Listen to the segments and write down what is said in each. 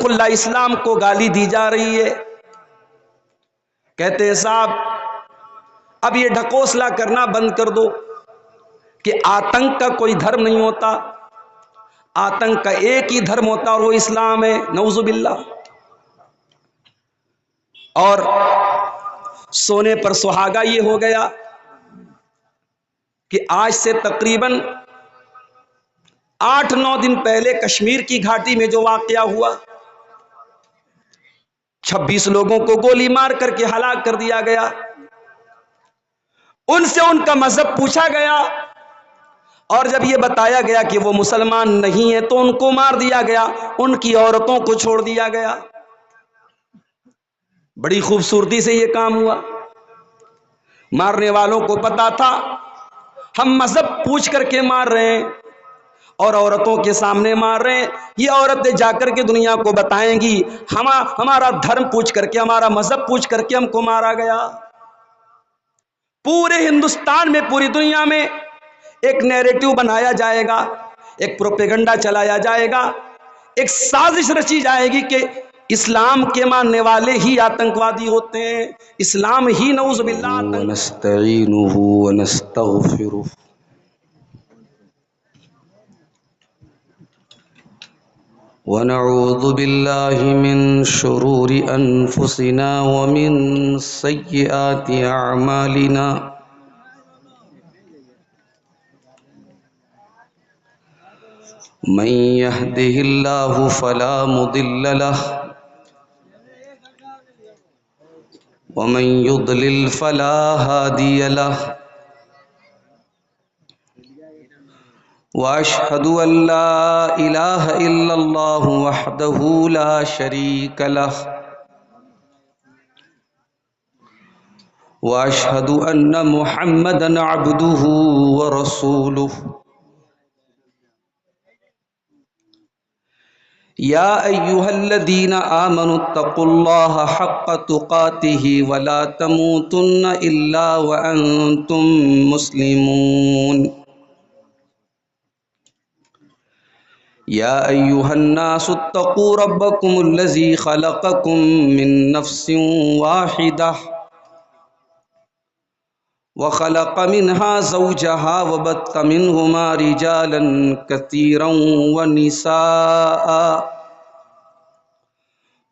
کھلا اسلام کو گالی دی جا رہی ہے. کہتے ہیں صاحب اب یہ ڈھکوسلا کرنا بند کر دو کہ آتنک کا کوئی دھرم نہیں ہوتا، آتنک کا ایک ہی دھرم ہوتا اور وہ اسلام ہے. نعوذ باللہ. اور سونے پر سہاگا یہ ہو گیا کہ آج سے تقریباً 8-9 دن پہلے کشمیر کی گھاٹی میں جو واقعہ ہوا، 26 لوگوں کو گولی مار کر کے ہلاک کر دیا گیا. ان سے ان کا مذہب پوچھا گیا اور جب یہ بتایا گیا کہ وہ مسلمان نہیں ہے تو ان کو مار دیا گیا، ان کی عورتوں کو چھوڑ دیا گیا. بڑی خوبصورتی سے یہ کام ہوا. مارنے والوں کو پتا تھا ہم مذہب پوچھ کر کے مار رہے ہیں اور عورتوں کے سامنے مار رہے ہیں. یہ عورتیں جا کر کے دنیا کو بتائیں گی ہمارا دھرم پوچھ کر کے، ہمارا مذہب پوچھ کر کے ہم کو مارا گیا. پورے ہندوستان میں، پوری دنیا میں ایک نیریٹو بنایا جائے گا، ایک پروپیگنڈا چلایا جائے گا، ایک سازش رچی جائے گی کہ اسلام کے ماننے والے ہی آتنکوادی ہوتے ہیں، اسلام ہی نعوذ باللہ ونستعینہ ونستغفرہ ونعوذ باللہ من شرور انفسنا ومن سیئات اعمالنا من يهده الله فلا مضل له ومن يضلل فلا هادي له واشهد ان لا اله الا الله وحده لا شريك له واشهد ان محمدا عبده ورسوله. يا أيها الذين آمنوا اتقوا الله حق تقاته ولا تموتن إلا وأنتم مسلمون. يا أيها الناس اتقوا ربكم الذي خلقكم من نفس واحدة وخلق منها زوجها وبث منهما رجالا كثيرا ونساء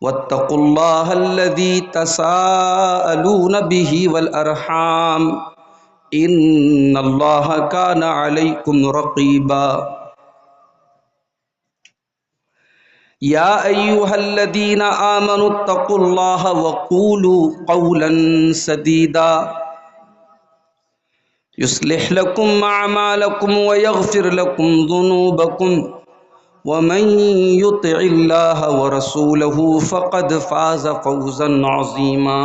واتقوا الله الذي تساءلون به والأرحام إن الله كان عليكم رقيبا. يا أيها الذين آمنوا اتقوا الله وقولوا قولا سديدا يصلح لكم أعمالكم ويغفر لكم ذنوبكم ومن يطع الله ورسوله فقد فاز فوزا عظيما.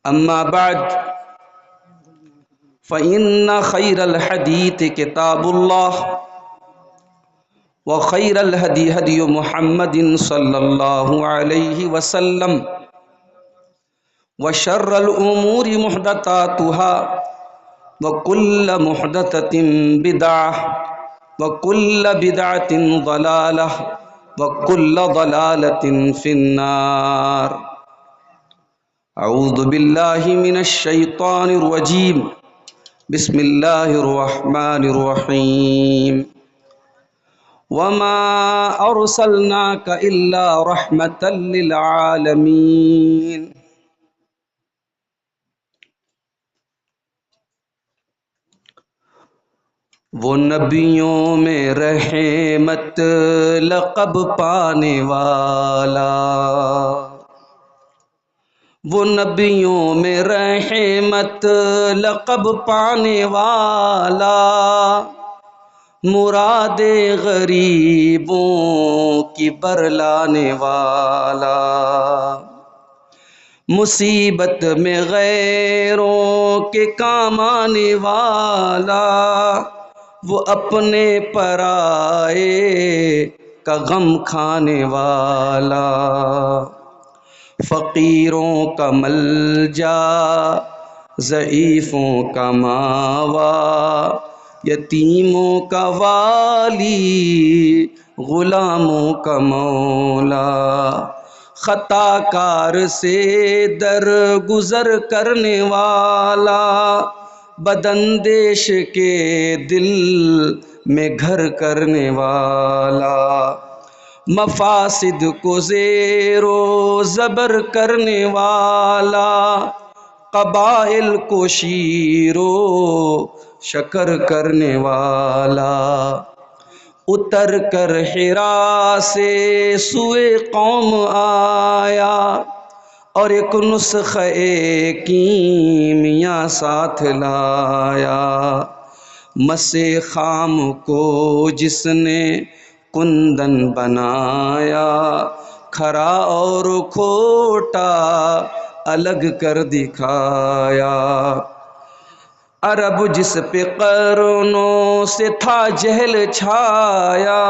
أما بعد فإن خير الحديث كتاب الله وخير الهدي هدي محمد صلى الله عليه وسلم وشر الأمور محدثاتها وكل محدثة بدعة وكل بدعة ضلالة وكل ضلالة في النار. أعوذ بالله من الشيطان الرجيم. بسم الله الرحمن الرحيم. وما أرسلناك إلا رحمة للعالمين. وہ نبیوں میں رحمت لقب پانے والا، وہ نبیوں میں رحمت لقب پانے والا، مراد غریبوں کی برلانے والا، مصیبت میں غیروں کے کام آنے والا، وہ اپنے پرائے کا غم کھانے والا، فقیروں کا ملجا ضعیفوں کا ماوا، یتیموں کا والی غلاموں کا مولا، خطا کار سے در گزر کرنے والا، بداندیش کے دل میں گھر کرنے والا، مفاسد کو زیر و زبر کرنے والا، قبائل کو شیر و شکر کرنے والا، اتر کر حرا سے سوئے قوم آیا، اور ایک نسخہ کیمیاں ساتھ لایا، مسے خام کو جس نے کندن بنایا، کھرا اور کھوٹا الگ کر دکھایا، عرب جس پہ قرنوں سے تھا جہل چھایا،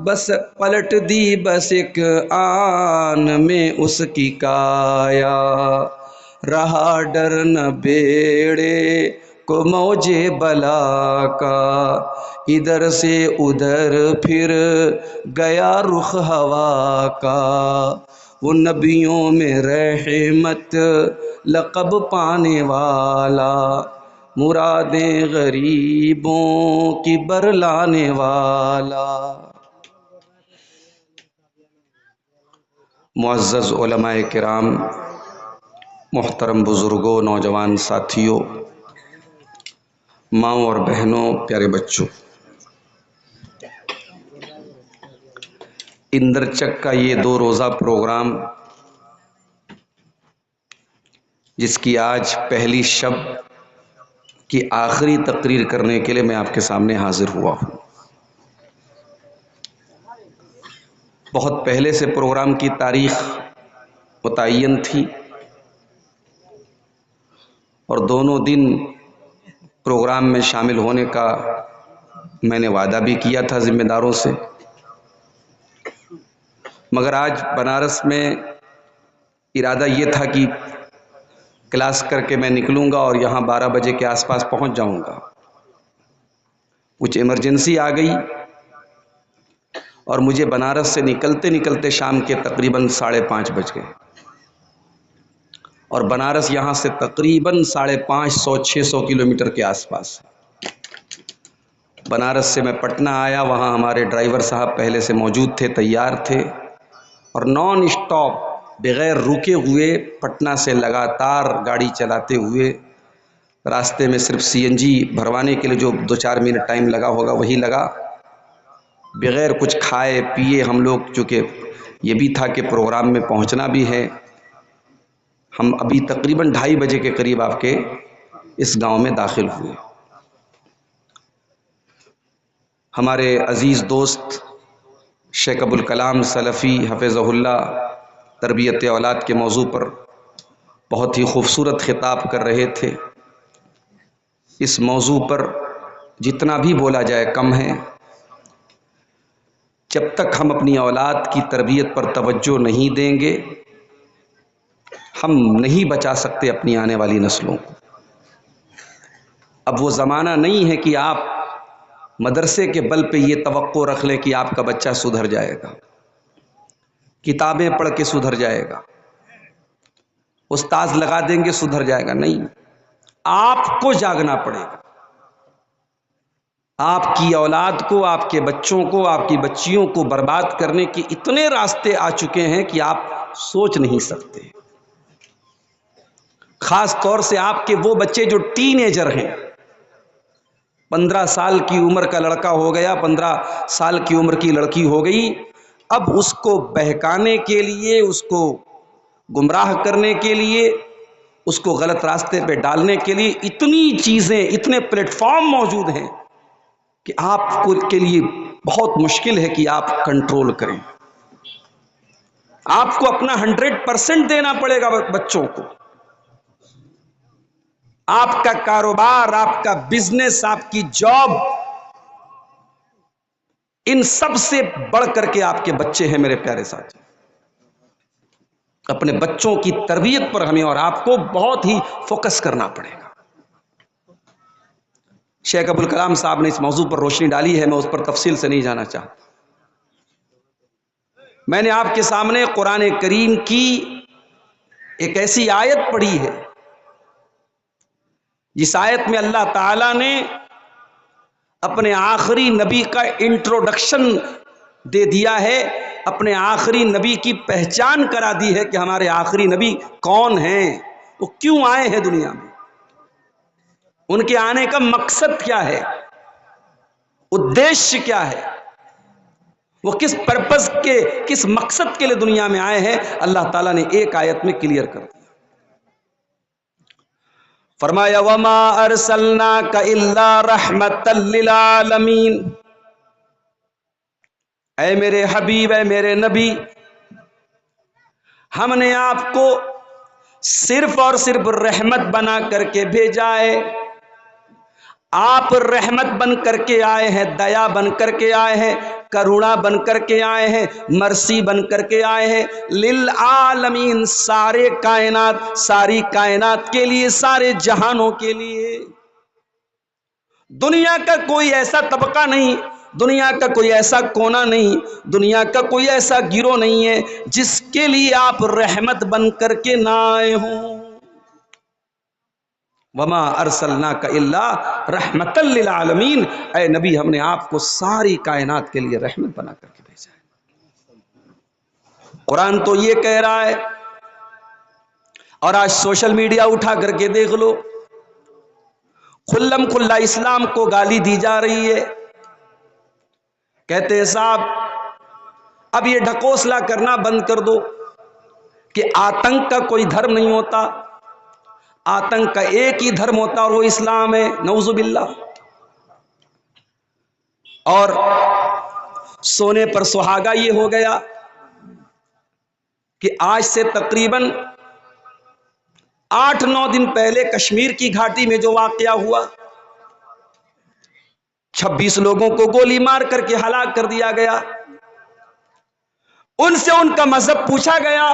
بس پلٹ دی بس ایک آن میں اس کی کایا، رہا ڈر نہ بیڑے کو موج بلا کا، ادھر سے ادھر پھر گیا رخ ہوا کا، وہ نبیوں میں رحمت لقب پانے والا، مرادیں غریبوں کی برلانے والا۔ معزز علماء کرام، محترم بزرگوں، نوجوان ساتھیوں، ماؤں اور بہنوں، پیارے بچوں، اندرچک کا یہ 2 روزہ پروگرام، جس کی آج پہلی شب کی آخری تقریر کرنے کے لیے میں آپ کے سامنے حاضر ہوا ہوں۔ بہت پہلے سے پروگرام کی تاریخ متعین تھی، اور دونوں دن پروگرام میں شامل ہونے کا میں نے وعدہ بھی کیا تھا ذمہ داروں سے، مگر آج بنارس میں ارادہ یہ تھا کہ کلاس کر کے میں نکلوں گا اور یہاں 12 بجے کے آس پاس پہنچ جاؤں گا۔ کچھ ایمرجنسی آ گئی اور مجھے بنارس سے نکلتے نکلتے شام کے تقریباً 5:30 بج گئے، اور بنارس یہاں سے تقریباً 550-600 کلومیٹر کے آس پاس۔ بنارس سے میں پٹنہ آیا، وہاں ہمارے ڈرائیور صاحب پہلے سے موجود تھے، تیار تھے، اور نان اسٹاپ بغیر رکے ہوئے پٹنہ سے لگاتار گاڑی چلاتے ہوئے، راستے میں صرف سی این جی بھروانے کے لیے جو 2-4 منٹ ٹائم لگا ہوگا وہی لگا، بغیر کچھ کھائے پیے ہم لوگ، چونکہ یہ بھی تھا کہ پروگرام میں پہنچنا بھی ہے، ہم ابھی تقریباً 2:30 بجے کے قریب آپ کے اس گاؤں میں داخل ہوئے۔ ہمارے عزیز دوست شیخ ابوالکلام سلفی حفظہ اللہ تربیت اولاد کے موضوع پر بہت ہی خوبصورت خطاب کر رہے تھے۔ اس موضوع پر جتنا بھی بولا جائے کم ہے، جب تک ہم اپنی اولاد کی تربیت پر توجہ نہیں دیں گے، ہم نہیں بچا سکتے اپنی آنے والی نسلوں کو۔ اب وہ زمانہ نہیں ہے کہ آپ مدرسے کے بل پہ یہ توقع رکھ لیں کہ آپ کا بچہ سدھر جائے گا، کتابیں پڑھ کے سدھر جائے گا، استاذ لگا دیں گے سدھر جائے گا، نہیں، آپ کو جاگنا پڑے گا۔ آپ کی اولاد کو، آپ کے بچوں کو، آپ کی بچیوں کو برباد کرنے کے اتنے راستے آ چکے ہیں کہ آپ سوچ نہیں سکتے۔ خاص طور سے آپ کے وہ بچے جو ٹین ایجر ہیں، 15 سال کی عمر کا لڑکا ہو گیا، 15 سال کی عمر کی لڑکی ہو گئی، اب اس کو بہکانے کے لیے، اس کو گمراہ کرنے کے لیے، اس کو غلط راستے پہ ڈالنے کے لیے اتنی چیزیں، اتنے پلیٹ فارم موجود ہیں کہ آپ کو کے لیے بہت مشکل ہے کہ آپ کنٹرول کریں۔ آپ کو اپنا 100% دینا پڑے گا بچوں کو۔ آپ کا کاروبار، آپ کا بزنس، آپ کی جاب، ان سب سے بڑھ کر کے آپ کے بچے ہیں میرے پیارے ساتھی۔ اپنے بچوں کی تربیت پر ہمیں اور آپ کو بہت ہی فوکس کرنا پڑے گا۔ شیخ ابوالکلام صاحب نے اس موضوع پر روشنی ڈالی ہے، میں اس پر تفصیل سے نہیں جانا چاہتا۔ میں نے آپ کے سامنے قرآن کریم کی ایک ایسی آیت پڑھی ہے جس آیت میں اللہ تعالیٰ نے اپنے آخری نبی کا انٹروڈکشن دے دیا ہے، اپنے آخری نبی کی پہچان کرا دی ہے کہ ہمارے آخری نبی کون ہیں، وہ کیوں آئے ہیں دنیا میں، ان کے آنے کا مقصد کیا ہے، ادیش کیا ہے، وہ کس پرپز کے، کس مقصد کے لیے دنیا میں آئے ہیں، اللہ تعالیٰ نے ایک آیت میں کلیئر کر دیا۔ فرمایا وَمَا أَرْسَلْنَاكَ إِلَّا رَحْمَةً لِّلْعَالَمِينَ، اے میرے حبیب، اے میرے نبی، ہم نے آپ کو صرف اور صرف رحمت بنا کر کے بھیجا ہے۔ آپ رحمت بن کر کے آئے ہیں، دیا بن کر کے آئے ہیں، کروڑا بن کر کے آئے ہیں، مرسی بن کر کے آئے ہیں، للعالمین، سارے کائنات، ساری کائنات کے لیے، سارے جہانوں کے لیے۔ دنیا کا کوئی ایسا طبقہ نہیں، دنیا کا کوئی ایسا کونا نہیں، دنیا کا کوئی ایسا گروہ نہیں ہے جس کے لیے آپ رحمت بن کر کے نہ آئے ہوں۔ وما ارسلناک الا رحمتا للعالمین، اے نبی ہم نے آپ کو ساری کائنات کے لیے رحمت بنا کر کے بھیجا ہے۔ قرآن تو یہ کہہ رہا ہے، اور آج سوشل میڈیا اٹھا کر کے دیکھ لو، کھلم کھلا اسلام کو گالی دی جا رہی ہے۔ کہتے ہیں صاحب اب یہ ڈھکوسلا کرنا بند کر دو کہ آتنک کا کوئی دھرم نہیں ہوتا، آتنک کا ایک ہی دھرم ہوتا اور وہ اسلام ہے، نعوذ باللہ۔ اور سونے پر سہاگا یہ ہو گیا کہ آج سے تقریباً 8-9 دن پہلے کشمیر کی گھاٹی میں جو واقعہ ہوا، 26 لوگوں کو گولی مار کر کے ہلاک کر دیا گیا، ان سے ان کا مذہب پوچھا گیا،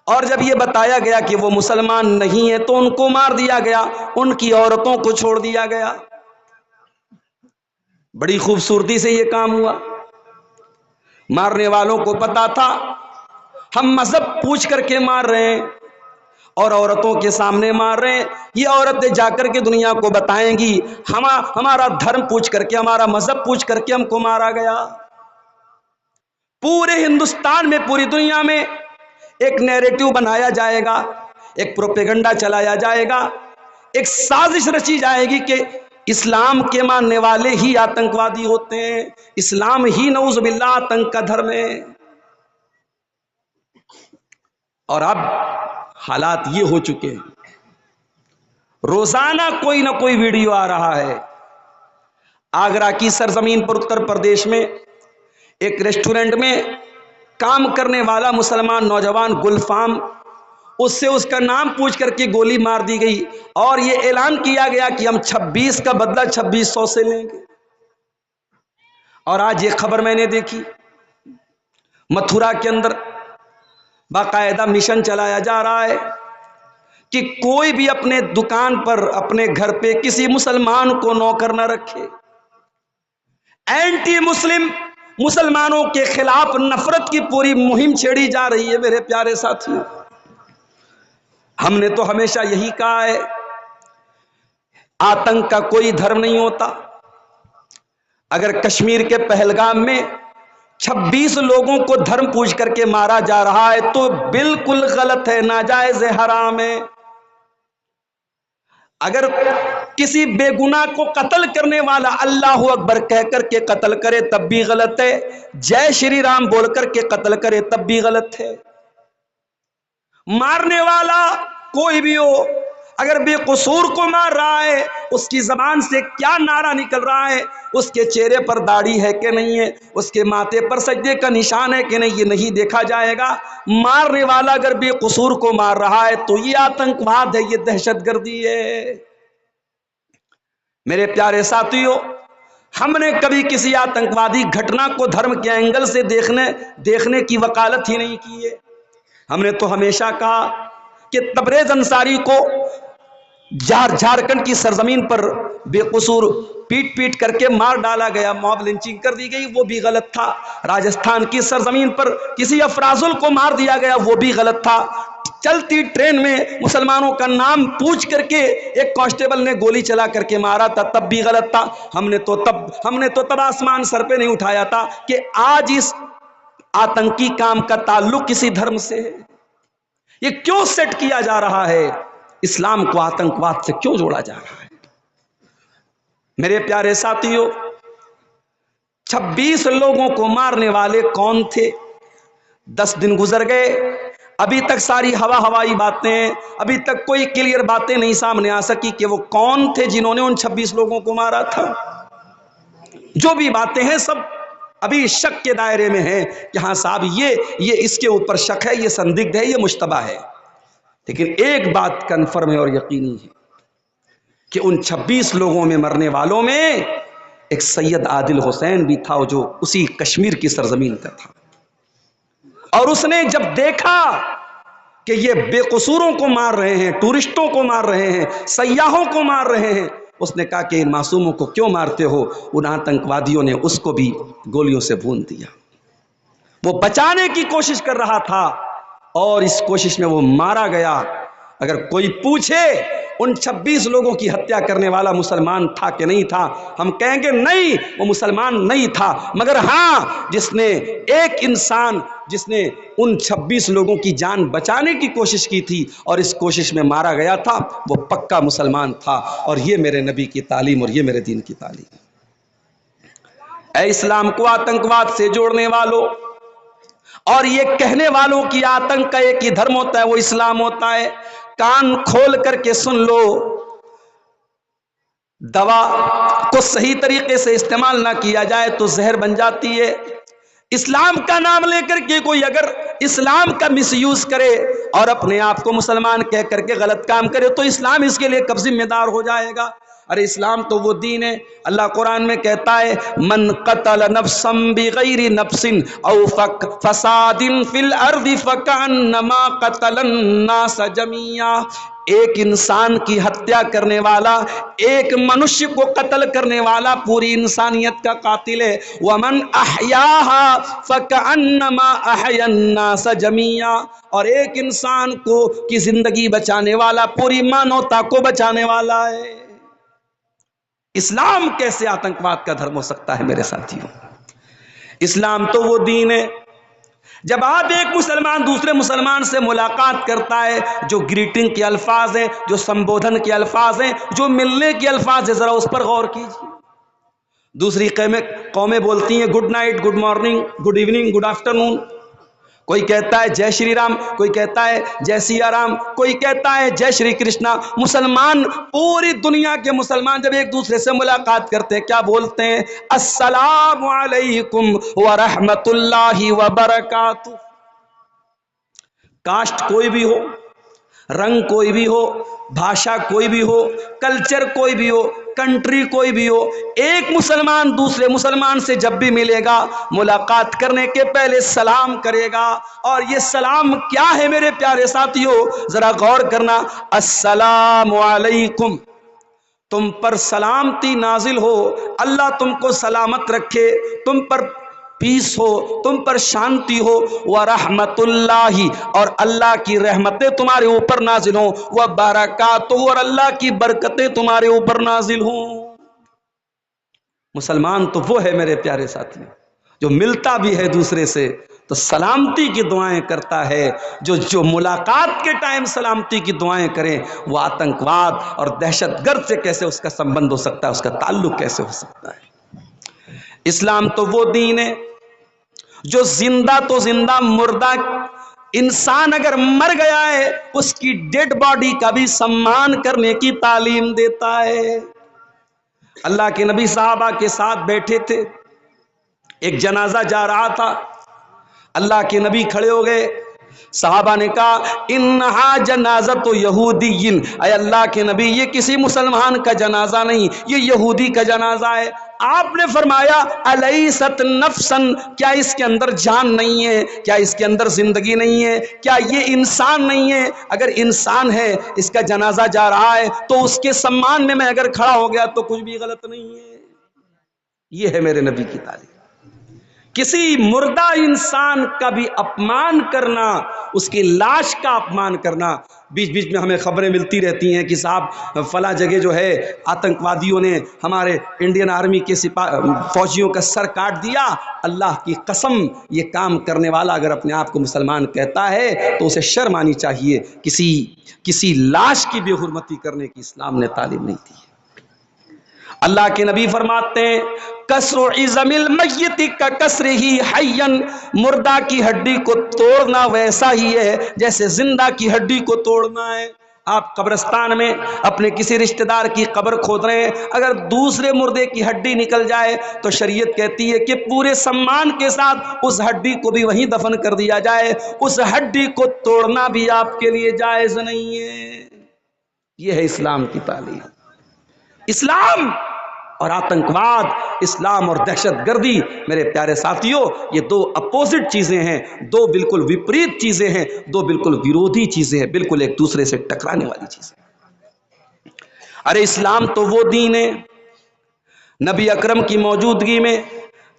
اور جب یہ بتایا گیا کہ وہ مسلمان نہیں ہے تو ان کو مار دیا گیا، ان کی عورتوں کو چھوڑ دیا گیا۔ بڑی خوبصورتی سے یہ کام ہوا۔ مارنے والوں کو پتا تھا ہم مذہب پوچھ کر کے مار رہے ہیں، اور عورتوں کے سامنے مار رہے ہیں، یہ عورتیں جا کر کے دنیا کو بتائیں گی ہمارا دھرم پوچھ کر کے، ہمارا مذہب پوچھ کر کے ہم کو مارا گیا۔ پورے ہندوستان میں، پوری دنیا میں ایک نیریٹو بنایا جائے گا، ایک پروپیگنڈا چلایا جائے گا، ایک سازش رچی جائے گی کہ اسلام کے ماننے والے ہی آتنکوادی ہوتے ہیں، اسلام ہی نعوذ باللہ آتنک کا دھرم ہے۔ اور اب حالات یہ ہو چکے ہیں، روزانہ کوئی نہ کوئی ویڈیو آ رہا ہے۔ آگرہ کی سرزمین پر اتر پردیش میں ایک ریسٹورنٹ میں کام کرنے والا مسلمان نوجوان گلفام، اس سے اس کا نام پوچھ کر کے گولی مار دی گئی، اور یہ اعلان کیا گیا کہ ہم 26 کا بدلہ 2600 سے لیں گے۔ اور آج یہ خبر میں نے دیکھی، متھرا کے اندر باقاعدہ مشن چلایا جا رہا ہے کہ کوئی بھی اپنے دکان پر، اپنے گھر پہ کسی مسلمان کو نوکر نہ رکھے۔ اینٹی مسلم، مسلمانوں کے خلاف نفرت کی پوری مہم چھیڑی جا رہی ہے میرے پیارے ساتھیوں۔ ہم نے تو ہمیشہ یہی کہا ہے، آتنک کا کوئی دھرم نہیں ہوتا۔ اگر کشمیر کے پہلگام میں 26 لوگوں کو دھرم پوچھ کر کے مارا جا رہا ہے تو بالکل غلط ہے، ناجائز ہے، حرام ہے۔ اگر کسی بے گناہ کو قتل کرنے والا اللہ اکبر کہہ کر کے قتل کرے تب بھی غلط ہے، جے شری رام بول کر کے قتل کرے تب بھی غلط ہے۔ مارنے والا کوئی بھی ہو، اگر بے قصور کو مار رہا ہے، اس کی زبان سے کیا نعرہ نکل رہا ہے، اس کے چہرے پر داڑھی ہے کہ نہیں ہے، اس کے ماتھے پر سجدے کا نشان ہے کہ نہیں، یہ نہیں دیکھا جائے گا۔ مارنے والا اگر بے قصور کو مار رہا ہے تو یہ آتنکواد ہے، یہ دہشت گردی ہے۔ میرے پیارے ساتھیوں، ہم نے کبھی کسی آتنکوادی گھٹنا کو دھرم کے اینگل سے دیکھنے کی وکالت ہی نہیں کی ہے۔ ہم نے تو ہمیشہ کہا کہ تبریز انصاری کو جھارکھنڈ کی سرزمین پر بے قصور پیٹ پیٹ کر کے مار ڈالا گیا، موب لنچنگ کر دی گئی، وہ بھی غلط تھا۔ راجستھان کی سرزمین پر کسی افرازل کو مار دیا گیا، وہ بھی غلط تھا۔ چلتی ٹرین میں مسلمانوں کا نام پوچھ کر کے ایک کانسٹیبل نے گولی چلا کر کے مارا تھا، تب بھی غلط تھا۔ ہم نے تو تب آسمان سر پہ نہیں اٹھایا تھا کہ آج اس آتنکی کام کا تعلق کسی دھرم سے ہے، یہ کیوں سیٹ کیا جا رہا ہے، اسلام کو آتنکواد سے کیوں جوڑا جا رہا ہے۔ میرے پیارے ساتھیوں، 26 لوگوں کو مارنے والے کون تھے؟ 10 دن گزر گئے، ابھی تک ساری ہوائی باتیں، ابھی تک کوئی کلیئر باتیں نہیں سامنے آ سکی کہ وہ کون تھے جنہوں نے ان 26 لوگوں کو مارا تھا۔ جو بھی باتیں ہیں سب ابھی شک کے دائرے میں ہیں کہ ہاں صاحب یہ اس کے اوپر شک ہے، یہ سندگدھ ہے، یہ مشتبہ ہے۔ لیکن ایک بات کنفرم ہے اور یقینی ہے کہ ان 26 لوگوں میں مرنے والوں میں ایک سید عادل حسین بھی تھا، جو اسی کشمیر کی سرزمین کا تھا، اور اس نے جب دیکھا کہ یہ بے قصوروں کو مار رہے ہیں، ٹورسٹوں کو مار رہے ہیں، سیاحوں کو مار رہے ہیں، اس نے کہا کہ ان معصوموں کو کیوں مارتے ہو؟ ان آتنکوادیوں نے اس کو بھی گولیوں سے بھون دیا۔ وہ بچانے کی کوشش کر رہا تھا اور اس کوشش میں وہ مارا گیا۔ اگر کوئی پوچھے ان 26 لوگوں کی ہتیا کرنے والا مسلمان تھا کہ نہیں تھا، ہم کہیں گے نہیں، وہ مسلمان نہیں تھا، مگر ہاں جس نے ایک انسان جس نے ان 26 لوگوں کی جان بچانے کی کوشش کی تھی اور اس کوشش میں مارا گیا تھا، وہ پکا مسلمان تھا۔ اور یہ میرے نبی کی تعلیم اور یہ میرے دین کی تعلیم۔ اے اسلام کو آتنکواد سے جوڑنے والوں اور یہ کہنے والوں کی آتنک کا ایک ہی دھرم ہوتا ہے، وہ اسلام ہوتا ہے، کان کھول کر کے سن لو۔ دوا کو صحیح طریقے سے استعمال نہ کیا جائے تو زہر بن جاتی ہے۔ اسلام کا نام لے کر کے کوئی اگر اسلام کا مس یوز کرے اور اپنے آپ کو مسلمان کہہ کر کے غلط کام کرے تو اسلام اس کے لیے کب ذمہ دار ہو جائے گا؟ ارے اسلام تو وہ دین ہے، اللہ قرآن میں کہتا ہے من قتل نفسا بغیر نفس او فساد فی الارض فکأنما قتل الناس جميعا۔ ایک انسان کی ہتیا کرنے والا، ایک منشی کو قتل کرنے والا پوری انسانیت کا قاتل ہے۔ ومن احیاہا فکأنما احیا الناس جميعا، اور ایک انسان کو کی زندگی بچانے والا پوری مانوتا کو بچانے والا ہے۔ اسلام کیسے آتنکواد کا دھرم ہو سکتا ہے میرے ساتھیوں؟ اسلام تو وہ دین ہے، جب آپ ایک مسلمان دوسرے مسلمان سے ملاقات کرتا ہے، جو گریٹنگ کے الفاظ ہیں، جو سمبودھن کے الفاظ ہیں، جو ملنے کے الفاظ ہیں، ذرا اس پر غور کیجیے۔ دوسری قومیں بولتی ہیں good night, good morning, good evening, good afternoon, کوئی کہتا ہے جے شری رام، کوئی کہتا ہے جے سیا رام، کوئی کہتا ہے جے شری کرشنا۔ مسلمان، پوری دنیا کے مسلمان جب ایک دوسرے سے ملاقات کرتے ہیں کیا بولتے ہیں؟ السلام علیکم ورحمۃ اللہ وبرکاتہ۔ کاسٹ کوئی بھی ہو، رنگ کوئی بھی ہو، بھاشا کوئی بھی ہو، کلچر کوئی بھی ہو، کنٹری کوئی بھی ہو، ایک مسلمان دوسرے مسلمان سے جب بھی ملے گا ملاقات کرنے کے پہلے سلام کرے گا۔ اور یہ سلام کیا ہے میرے پیارے ساتھیوں؟ ذرا غور کرنا۔ السلام علیکم، تم پر سلامتی نازل ہو، اللہ تم کو سلامت رکھے، تم پر پیس ہو، تم پر شانتی ہو، ورحمت اللہ، اور اللہ کی رحمتیں تمہارے اوپر نازل ہوں، وبرکاتہ، اور اللہ کی برکتیں تمہارے اوپر نازل ہوں۔ مسلمان تو وہ ہے میرے پیارے ساتھی جو ملتا بھی ہے دوسرے سے تو سلامتی کی دعائیں کرتا ہے۔ جو ملاقات کے ٹائم سلامتی کی دعائیں کریں، وہ آتنکواد اور دہشت گرد سے کیسے اس کا سمبند ہو سکتا ہے، اس کا تعلق کیسے ہو سکتا ہے؟ اسلام تو وہ دین ہے جو زندہ تو زندہ، مردہ انسان اگر مر گیا ہے اس کی ڈیڈ باڈی کا بھی سمان کرنے کی تعلیم دیتا ہے۔ اللہ کے نبی صحابہ کے ساتھ بیٹھے تھے، ایک جنازہ جا رہا تھا، اللہ کے نبی کھڑے ہو گئے، صحابہ نے کہا انہا جنازۃ یہودی، اے اللہ کے نبی یہ کسی مسلمان کا جنازہ نہیں، یہ یہودی کا جنازہ ہے۔ آپ نے فرمایا الیست نفسن، کیا اس کے اندر جان نہیں ہے، کیا اس کے اندر زندگی نہیں ہے، کیا یہ انسان نہیں ہے؟ اگر انسان ہے، اس کا جنازہ جا رہا ہے، تو اس کے سمان میں اگر کھڑا ہو گیا تو کچھ بھی غلط نہیں ہے۔ یہ ہے میرے نبی کی تعلیم۔ کسی مردہ انسان کا بھی اپمان کرنا، اس کی لاش کا اپمان کرنا، بیچ بیچ میں ہمیں خبریں ملتی رہتی ہیں کہ صاحب فلاں جگہ جو ہے آتنکوادیوں نے ہمارے انڈین آرمی کے فوجیوں کا سر کاٹ دیا۔ اللہ کی قسم، یہ کام کرنے والا اگر اپنے آپ کو مسلمان کہتا ہے تو اسے شرم آنی چاہیے۔ کسی لاش کی بے حرمتی کرنے کی اسلام نے تعلیم نہیں دی ہے۔ اللہ کے نبی فرماتے ہیں کسر عظم المیت کا کسر ہی حین، مردہ کی ہڈی کو توڑنا ویسا ہی ہے جیسے زندہ کی ہڈی کو توڑنا ہے۔ آپ قبرستان میں اپنے کسی رشتہ دار کی قبر کھود رہے ہیں، اگر دوسرے مردے کی ہڈی نکل جائے تو شریعت کہتی ہے کہ پورے سمان کے ساتھ اس ہڈی کو بھی وہیں دفن کر دیا جائے، اس ہڈی کو توڑنا بھی آپ کے لیے جائز نہیں ہے۔ یہ ہے اسلام کی تعلیم۔ اسلام اور آتنکواد، اسلام اور دہشت گردی، میرے پیارے ساتھیوں، یہ دو اپوزٹ چیزیں ہیں، دو بالکل وپریت چیزیں ہیں، دو بالکل ویرودھی چیزیں ہیں، بالکل ایک دوسرے سے ٹکرانے والی چیزیں۔ ارے اسلام تو وہ دین ہے، نبی اکرم کی موجودگی میں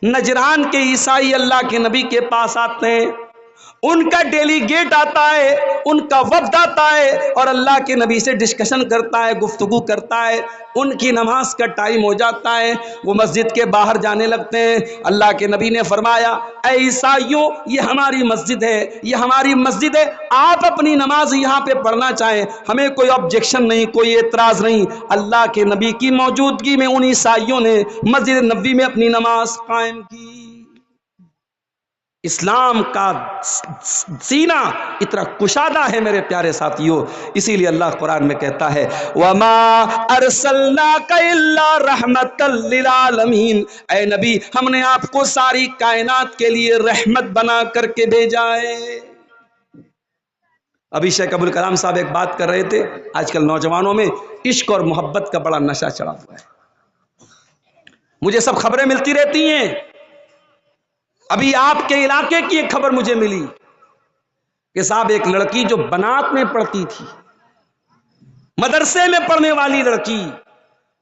نجران کے عیسائی اللہ کے نبی کے پاس آتے ہیں، ان کا ڈیلیگیٹ آتا ہے، ان کا وفد آتا ہے اور اللہ کے نبی سے ڈسکشن کرتا ہے، گفتگو کرتا ہے۔ ان کی نماز کا ٹائم ہو جاتا ہے، وہ مسجد کے باہر جانے لگتے ہیں۔ اللہ کے نبی نے فرمایا اے عیسائیوں، یہ ہماری مسجد ہے، یہ ہماری مسجد ہے، آپ اپنی نماز یہاں پہ پڑھنا چاہیں، ہمیں کوئی آبجیکشن نہیں، کوئی اعتراض نہیں۔ اللہ کے نبی کی موجودگی میں ان عیسائیوں نے مسجد نبوی میں اپنی نماز قائم کی۔ اسلام کا سینہ اتنا کشادہ ہے میرے پیارے ساتھیوں، اسی لیے اللہ قرآن میں کہتا ہے وَمَا أَرْسَلْنَاكَ إِلَّا رَحْمَةً لِّلْعَالَمِينَ، اے نبی ہم نے آپ کو ساری کائنات کے لیے رحمت بنا کر کے بھیجا ہے۔ ابھی شیخ ابوالکلام صاحب ایک بات کر رہے تھے، آج کل نوجوانوں میں عشق اور محبت کا بڑا نشہ چڑھا ہوا ہے، مجھے سب خبریں ملتی رہتی ہیں۔ ابھی آپ کے علاقے کی ایک خبر مجھے ملی کہ صاحب ایک لڑکی جو بنات میں پڑھتی تھی، مدرسے میں پڑھنے والی لڑکی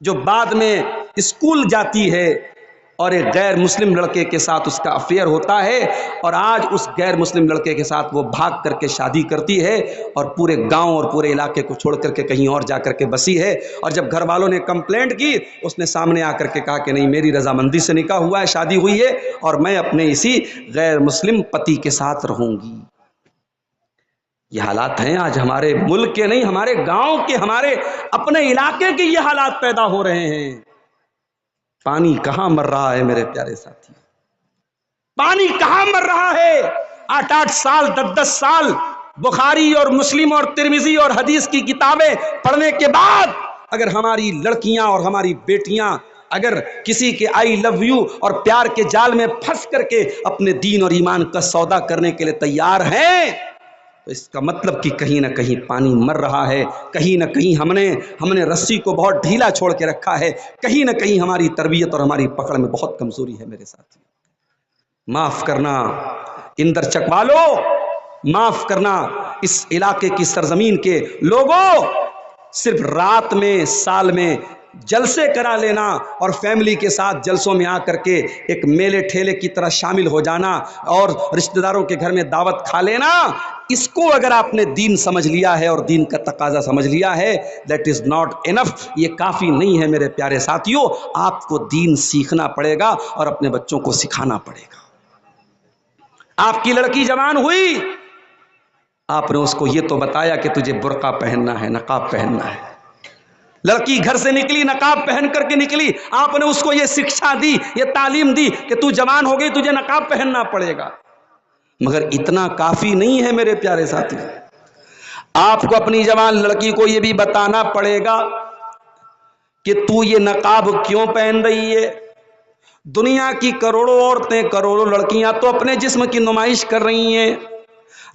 جو بعد میں اسکول جاتی ہے اور ایک غیر مسلم لڑکے کے ساتھ اس کا افیئر ہوتا ہے، اور آج اس غیر مسلم لڑکے کے ساتھ وہ بھاگ کر کے شادی کرتی ہے اور پورے گاؤں اور پورے علاقے کو چھوڑ کر کے کہیں اور جا کر کے بسی ہے۔ اور جب گھر والوں نے کمپلینٹ کی، اس نے سامنے آ کر کے کہا کہ نہیں، میری رضامندی سے نکاح ہوا ہے، شادی ہوئی ہے اور میں اپنے اسی غیر مسلم پتی کے ساتھ رہوں گی۔ یہ حالات ہیں آج ہمارے ملک کے نہیں، ہمارے گاؤں کے، ہمارے اپنے علاقے کے یہ حالات پیدا ہو رہے ہیں۔ پانی کہاں مر رہا ہے میرے پیارے ساتھی، پانی کہاں مر رہا ہے؟ 8-8 سال 10-10 سال بخاری اور مسلم اور ترمذی اور حدیث کی کتابیں پڑھنے کے بعد اگر ہماری لڑکیاں اور ہماری بیٹیاں اگر کسی کے آئی لو یو اور پیار کے جال میں پھنس کر کے اپنے دین اور ایمان کا سودا کرنے کے لیے تیار ہیں، تو اس کا مطلب کہ کہیں نہ کہیں پانی مر رہا ہے، کہیں نہ کہیں ہم نے رسی کو بہت ڈھیلا چھوڑ کے رکھا ہے، کہیں نہ کہیں ہماری تربیت اور ہماری پکڑ میں بہت کمزوری ہے میرے ساتھی۔ معاف کرنا اندر چک والو، معاف کرنا اس علاقے کی سرزمین کے لوگوں، صرف رات میں سال میں جلسے کرا لینا اور فیملی کے ساتھ جلسوں میں آ کر کے ایک میلے ٹھیلے کی طرح شامل ہو جانا اور رشتہ داروں کے گھر میں دعوت کھا لینا، اس کو اگر آپ نے دین سمجھ لیا ہے اور دین کا تقاضا سمجھ لیا ہے، دیٹ از ناٹ انف، یہ کافی نہیں ہے میرے پیارے ساتھیوں۔ آپ کو دین سیکھنا پڑے گا اور اپنے بچوں کو سکھانا پڑے گا۔ آپ کی لڑکی جوان ہوئی، آپ نے اس کو یہ تو بتایا کہ تجھے برقع پہننا ہے، نقاب پہننا ہے۔ لڑکی گھر سے نکلی، نقاب پہن کر کے نکلی، آپ نے اس کو یہ شکشا دی، یہ تعلیم دی کہ تو جوان ہو گئی، تجھے نقاب پہننا پڑے گا۔ مگر اتنا کافی نہیں ہے میرے پیارے ساتھی، آپ کو اپنی جوان لڑکی کو یہ بھی بتانا پڑے گا کہ تو یہ نقاب کیوں پہن رہی ہے۔ دنیا کی کروڑوں عورتیں، کروڑوں لڑکیاں تو اپنے جسم کی نمائش کر رہی ہیں،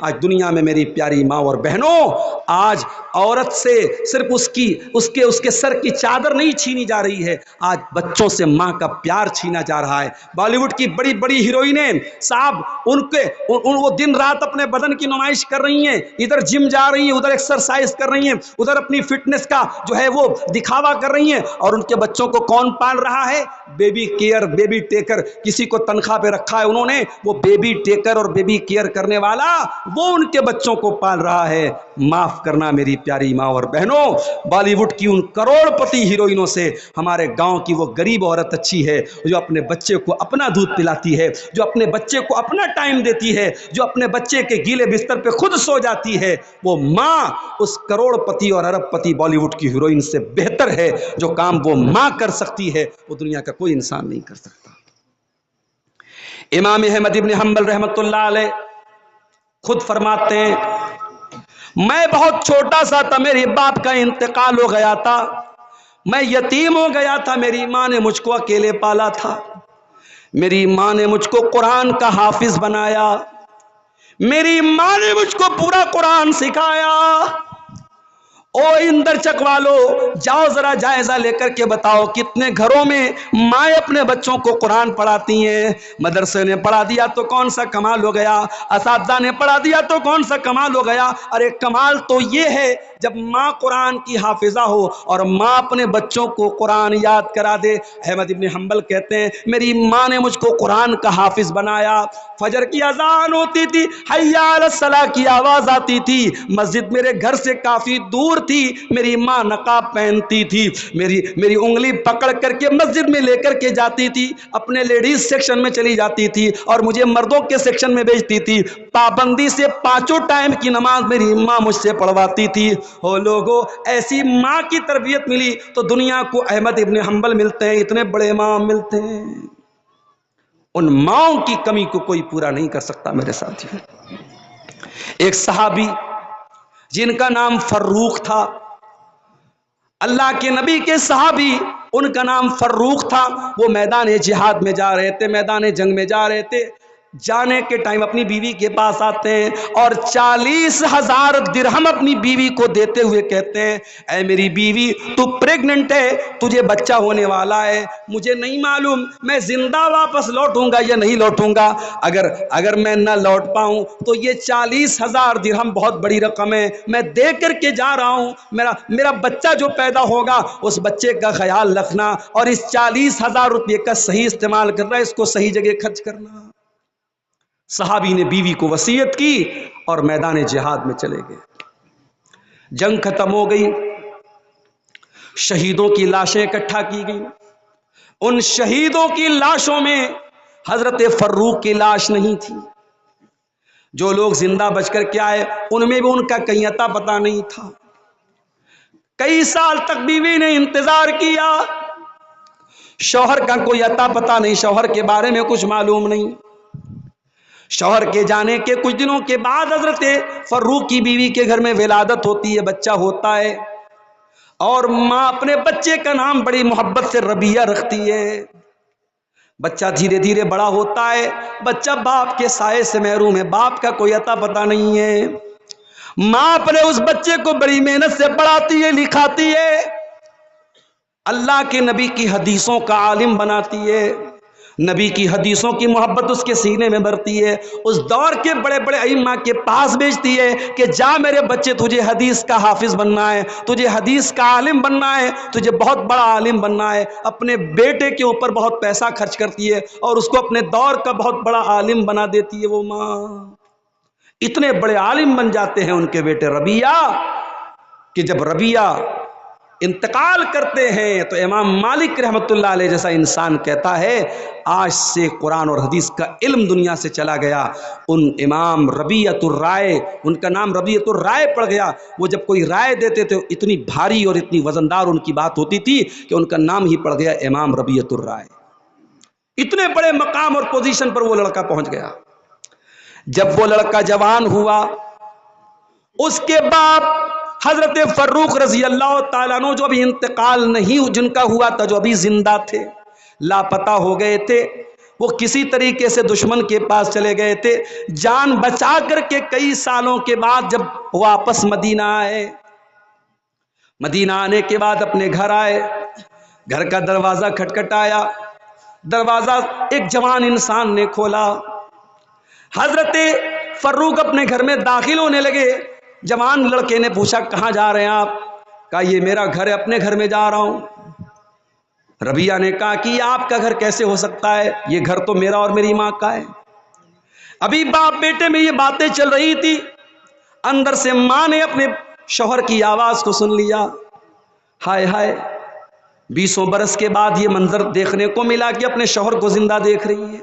آج دنیا میں میری پیاری ماں اور بہنوں، آج عورت سے صرف اس کے سر کی چادر نہیں چھینی جا رہی ہے، آج بچوں سے ماں کا پیار چھینا جا رہا ہے۔ بالی ووڈ کی بڑی بڑی ہیروئنیں صاحب وہ دن رات اپنے بدن کی نمائش کر رہی ہیں، ادھر جم جا رہی ہیں، ادھر ایکسرسائز کر رہی ہیں، ادھر اپنی فٹنس کا جو ہے وہ دکھاوا کر رہی ہیں، اور ان کے بچوں کو کون پال رہا ہے؟ بیبی کیئر، بیبی ٹیکر، کسی کو تنخواہ پہ رکھا ہے انہوں نے، وہ بیبی ٹیکر اور بیبی کیئر کرنے والا وہ ان کے بچوں کو پال رہا ہے۔ معاف کرنا میری پیاری ماں اور بہنوں، بالی ووڈ کی ان کروڑ پتی ہیروئنوں سے ہمارے گاؤں کی وہ غریب عورت اچھی ہے جو اپنے بچے کو اپنا دودھ پلاتی ہے، جو اپنے بچے کو اپنا ٹائم دیتی ہے، جو اپنے بچے کے گیلے بستر پہ خود سو جاتی ہے، وہ ماں اس کروڑ پتی اور ارب پتی بالی ووڈ کی ہیروئن سے بہتر ہے۔ جو کام وہ ماں کر سکتی ہے وہ دنیا کا کوئی انسان نہیں کر سکتا۔ امام احمد ابن حنبل رحمۃ اللہ علیہ خود فرماتے ہیں، میں بہت چھوٹا سا تھا، میرے باپ کا انتقال ہو گیا تھا، میں یتیم ہو گیا تھا، میری ماں نے مجھ کو اکیلے پالا تھا، میری ماں نے مجھ کو قرآن کا حافظ بنایا، میری ماں نے مجھ کو پورا قرآن سکھایا۔ او اندر چک والو، جاؤ ذرا جائزہ لے کر کے بتاؤ کتنے گھروں میں مائیں اپنے بچوں کو قرآن پڑھاتی ہیں؟ مدرسے نے پڑھا دیا تو کون سا کمال ہو گیا، اساتذہ نے پڑھا دیا تو کون سا کمال ہو گیا؟ ارے کمال تو یہ ہے جب ماں قرآن کی حافظہ ہو اور ماں اپنے بچوں کو قرآن یاد کرا دے۔ احمد ابن حنبل کہتے ہیں میری ماں نے مجھ کو قرآن کا حافظ بنایا، فجر کی اذان ہوتی تھی، حی علی الصلاۃ کی آواز آتی تھی، مسجد میرے گھر سے کافی دور تھی، میری ماں نقاب پہنتی تھی، میری انگلی پکڑ کر کے مسجد میں لے کر کے جاتی تھی، اپنے لیڈیز سیکشن میں چلی جاتی تھی اور مجھے مردوں کے سیکشن میں بھیجتی تھی، پابندی سے 5 ٹائم کی نماز میری ماں مجھ سے پڑھواتی تھی۔ ہو لوگوں، ایسی ماں کی تربیت ملی تو دنیا کو احمد ابن حنبل ملتے ہیں، اتنے بڑے امام ملتے ہیں۔ ان ماؤں کی کمی کو کوئی پورا نہیں کر سکتا میرے ساتھی۔ ایک صحابی جن کا نام فروخ تھا، اللہ کے نبی کے صحابی، ان کا نام فروخ تھا، وہ میدان جہاد میں جا رہے تھے، میدان جنگ میں جا رہے تھے، جانے کے ٹائم اپنی بیوی کے پاس آتے ہیں اور 40,000 درہم اپنی بیوی کو دیتے ہوئے کہتے ہیں اے میری بیوی تو پریگننٹ ہے، تجھے بچہ ہونے والا ہے، مجھے نہیں معلوم میں زندہ واپس لوٹوں گا یا نہیں لوٹوں گا، اگر میں نہ لوٹ پاؤں تو یہ 40,000 درہم بہت بڑی رقم ہے، میں دے کر کے جا رہا ہوں، میرا بچہ جو پیدا ہوگا اس بچے کا خیال رکھنا اور اس 40,000 روپے کا صحیح استعمال کرنا، اس کو صحیح جگہ خرچ کرنا۔ صحابی نے بیوی کو وصیت کی اور میدان جہاد میں چلے گئے۔ جنگ ختم ہو گئی، شہیدوں کی لاشیں اکٹھا کی گئیں، ان شہیدوں کی لاشوں میں حضرت فروخ کی لاش نہیں تھی، جو لوگ زندہ بچ کر کے آئے ان میں بھی ان کا کہیں اتا پتہ نہیں تھا۔ کئی سال تک بیوی نے انتظار کیا، شوہر کا کوئی اتا پتہ نہیں، شوہر کے بارے میں کچھ معلوم نہیں۔ شوہر کے جانے کے کچھ دنوں کے بعد حضرت فروخ کی بیوی کے گھر میں ولادت ہوتی ہے، بچہ ہوتا ہے، اور ماں اپنے بچے کا نام بڑی محبت سے ربیہ رکھتی ہے۔ بچہ دھیرے دھیرے بڑا ہوتا ہے، بچہ باپ کے سائے سے محروم ہے، باپ کا کوئی اتا پتہ نہیں ہے۔ ماں اپنے اس بچے کو بڑی محنت سے پڑھاتی ہے، لکھاتی ہے، اللہ کے نبی کی حدیثوں کا عالم بناتی ہے، نبی کی حدیثوں کی محبت اس کے سینے میں بھرتی ہے، اس دور کے بڑے بڑے ائمہ کے پاس بھیجتی ہے کہ جا میرے بچے تجھے حدیث کا حافظ بننا ہے، تجھے حدیث کا عالم بننا ہے، تجھے بہت بڑا عالم بننا ہے۔ اپنے بیٹے کے اوپر بہت پیسہ خرچ کرتی ہے اور اس کو اپنے دور کا بہت بڑا عالم بنا دیتی ہے وہ ماں۔ اتنے بڑے عالم بن جاتے ہیں ان کے بیٹے ربیہ کہ جب ربیہ انتقال کرتے ہیں تو امام مالک رحمۃ اللہ علیہ جیسا انسان کہتا ہے آج سے قرآن اور حدیث کا علم دنیا سے چلا گیا۔ ان امام ربیعۃ الرائے، ان کا نام ربیعۃ الرائے پڑ گیا، وہ جب کوئی رائے دیتے تھے اتنی بھاری اور اتنی وزندار ان کی بات ہوتی تھی کہ ان کا نام ہی پڑ گیا امام ربیعۃ الرائے۔ اتنے بڑے مقام اور پوزیشن پر وہ لڑکا پہنچ گیا۔ جب وہ لڑکا جوان ہوا، اس کے باپ حضرت فروخ رضی اللہ تعالیٰ عنہ جو ابھی انتقال نہیں جن کا ہوا تھا، جو ابھی زندہ تھے، لاپتہ ہو گئے تھے، وہ کسی طریقے سے دشمن کے پاس چلے گئے تھے، جان بچا کر کے کئی سالوں کے بعد جب واپس مدینہ آئے، مدینہ آنے کے بعد اپنے گھر آئے، گھر کا دروازہ کھٹکھٹایا، دروازہ ایک جوان انسان نے کھولا۔ حضرت فروخ اپنے گھر میں داخل ہونے لگے، جوان لڑکے نے پوچھا کہاں جا رہے ہیں آپ؟ کہا یہ میرا گھر ہے، اپنے گھر میں جا رہا ہوں۔ ربیہ نے کہا کہ یہ آپ کا گھر کیسے ہو سکتا ہے، یہ گھر تو میرا اور میری ماں کا ہے۔ ابھی باپ بیٹے میں یہ باتیں چل رہی تھی، اندر سے ماں نے اپنے شوہر کی آواز کو سن لیا۔ ہائے ہائے، 20 برس کے بعد یہ منظر دیکھنے کو ملا کہ اپنے شوہر کو زندہ دیکھ رہی ہے۔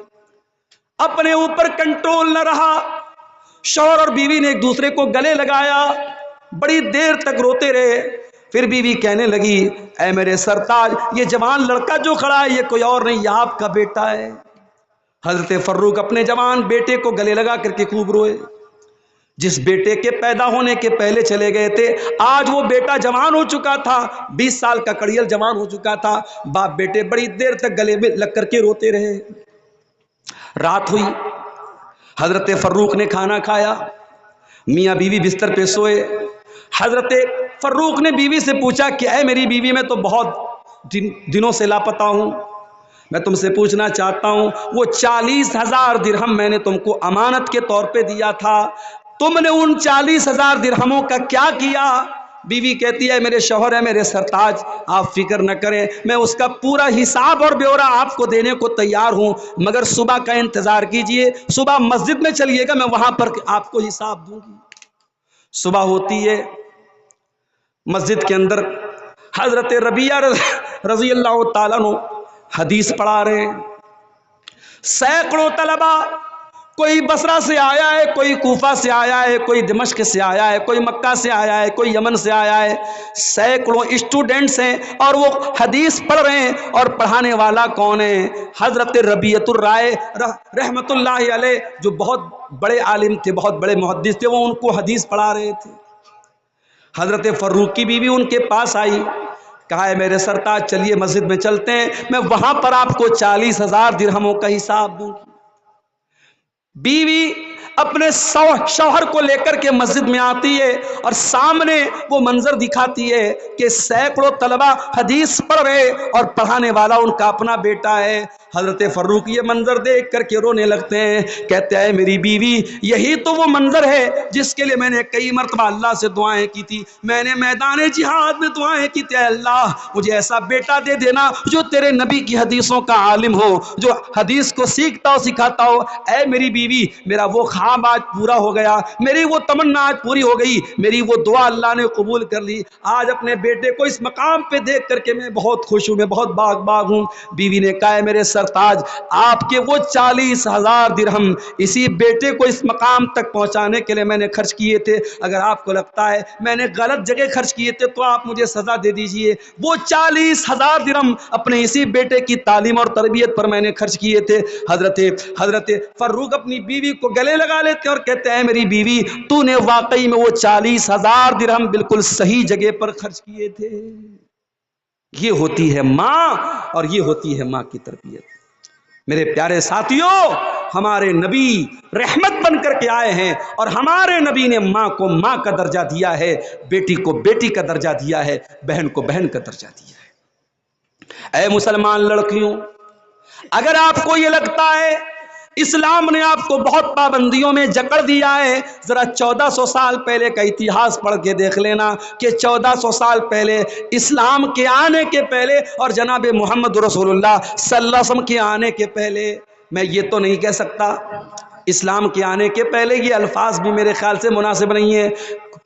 اپنے اوپر کنٹرول نہ رہا، شوہر اور بیوی نے ایک دوسرے کو گلے لگایا، بڑی دیر تک روتے رہے۔ پھر بیوی کہنے لگی اے میرے سرتاج، یہ جوان لڑکا جو کھڑا ہے یہ کوئی اور نہیں، یہ آپ کا بیٹا ہے۔ حضرت فروخ اپنے جوان بیٹے کو گلے لگا کر کے خوب روئے۔ جس بیٹے کے پیدا ہونے کے پہلے چلے گئے تھے، آج وہ بیٹا جوان ہو چکا تھا، 20 سال کا کڑیل جوان ہو چکا تھا۔ باپ بیٹے بڑی دیر تک گلے میں لگ کر کے روتے رہے۔ رات ہوئی، حضرت فروخ نے کھانا کھایا، میاں بیوی بستر پہ سوئے۔ حضرت فروخ نے بیوی سے پوچھا کہ اے میری بیوی، میں تو بہت دنوں سے لاپتہ ہوں، میں تم سے پوچھنا چاہتا ہوں وہ 40,000 درہم میں نے تم کو امانت کے طور پہ دیا تھا، تم نے ان 40,000 درہموں کا کیا کیا؟ بیوی کہتی ہے میرے شوہر ہے میرے سرتاج، آپ فکر نہ کریں، میں اس کا پورا حساب اور بیورہ آپ کو دینے کو تیار ہوں، مگر صبح کا انتظار کیجئے، صبح مسجد میں چلیے گا، میں وہاں پر آپ کو حساب دوں گی۔ صبح ہوتی ہے، مسجد کے اندر حضرت ربیہ رضی اللہ تعالیٰ عنہ حدیث پڑھا رہے ہیں۔ سینکڑوں طلبہ، کوئی بصرہ سے آیا ہے، کوئی کوفہ سے آیا ہے، کوئی دمشق سے آیا ہے، کوئی مکہ سے آیا ہے، کوئی یمن سے آیا ہے، سینکڑوں اسٹوڈنٹس ہیں اور وہ حدیث پڑھ رہے ہیں۔ اور پڑھانے والا کون ہے؟ حضرت ربیعۃ الرائے رحمت اللہ علیہ، جو بہت بڑے عالم تھے، بہت بڑے محدث تھے، وہ ان کو حدیث پڑھا رہے تھے۔ حضرت فروخ کی بیوی ان کے پاس آئی، کہا ہے میرے سرتاج چلیے مسجد میں چلتے ہیں، میں وہاں پر آپ کو 40,000 درہموں کا حساب دوں گی۔ بیوی اپنے شوہر کو لے کر کے مسجد میں آتی ہے اور سامنے وہ منظر دکھاتی ہے کہ سینکڑوں طلبہ حدیث پڑھ رہے اور پڑھانے والا ان کا اپنا بیٹا ہے۔ حضرت فروخ یہ منظر دیکھ کر کے رونے لگتے ہیں، کہتے ہیں میری بیوی یہی تو وہ منظر ہے جس کے لیے میں نے کئی مرتبہ اللہ سے دعائیں کی تھی، میں نے میدان جہاد میں دعائیں کی تھی، اے اللہ مجھے ایسا بیٹا دے دینا جو تیرے نبی کی حدیثوں کا عالم ہو، جو حدیث کو سیکھتا ہو سکھاتا ہو۔ اے میری بیوی، میرا وہ خواب آج پورا ہو گیا، میری وہ تمنا آج پوری ہو گئی، میری وہ دعا اللہ نے قبول کر لی، آج اپنے بیٹے کو اس مقام پہ دیکھ کر کے میں بہت خوش ہوں، میں بہت باغ ہوں۔ بیوی نے کہا ہے میرے سرتاج، آپ کے وہ 40,000 درہم اسی بیٹے کو اس مقام تک پہنچانے کے لیے میں نے خرچ کیے تھے، اگر آپ کو لگتا ہے میں نے غلط جگہ خرچ کیے تھے تو آپ مجھے سزا دے دیجئے۔ وہ 40,000 درہم اپنے اسی بیٹے کی تعلیم اور تربیت پر میں نے خرچ کیے تھے۔ حضرت فروخ اپنی بیوی کو گلے لگا لیتے اور کہتے ہیں میری بیوی، تو نے واقعی میں وہ 40,000 درہم بالکل صحیح جگہ پر خرچ کیے تھے۔ یہ ہوتی ہے ماں اور یہ ہوتی ہے ماں کی تربیت۔ میرے پیارے ساتھیوں، ہمارے نبی رحمت بن کر کے آئے ہیں اور ہمارے نبی نے ماں کو ماں کا درجہ دیا ہے، بیٹی کو بیٹی کا درجہ دیا ہے، بہن کو بہن کا درجہ دیا ہے۔ اے مسلمان لڑکیوں، اگر آپ کو یہ لگتا ہے اسلام نے آپ کو بہت پابندیوں میں جکڑ دیا ہے، ذرا 1400 سال پہلے کا اتہاس پڑھ کے دیکھ لینا کہ 1400 سال پہلے اسلام کے آنے کے پہلے اور جناب محمد رسول اللہ صلی اللہ علیہ وسلم کے آنے کے پہلے، میں یہ تو نہیں کہہ سکتا اسلام کے آنے کے پہلے، یہ الفاظ بھی میرے خیال سے مناسب نہیں ہے،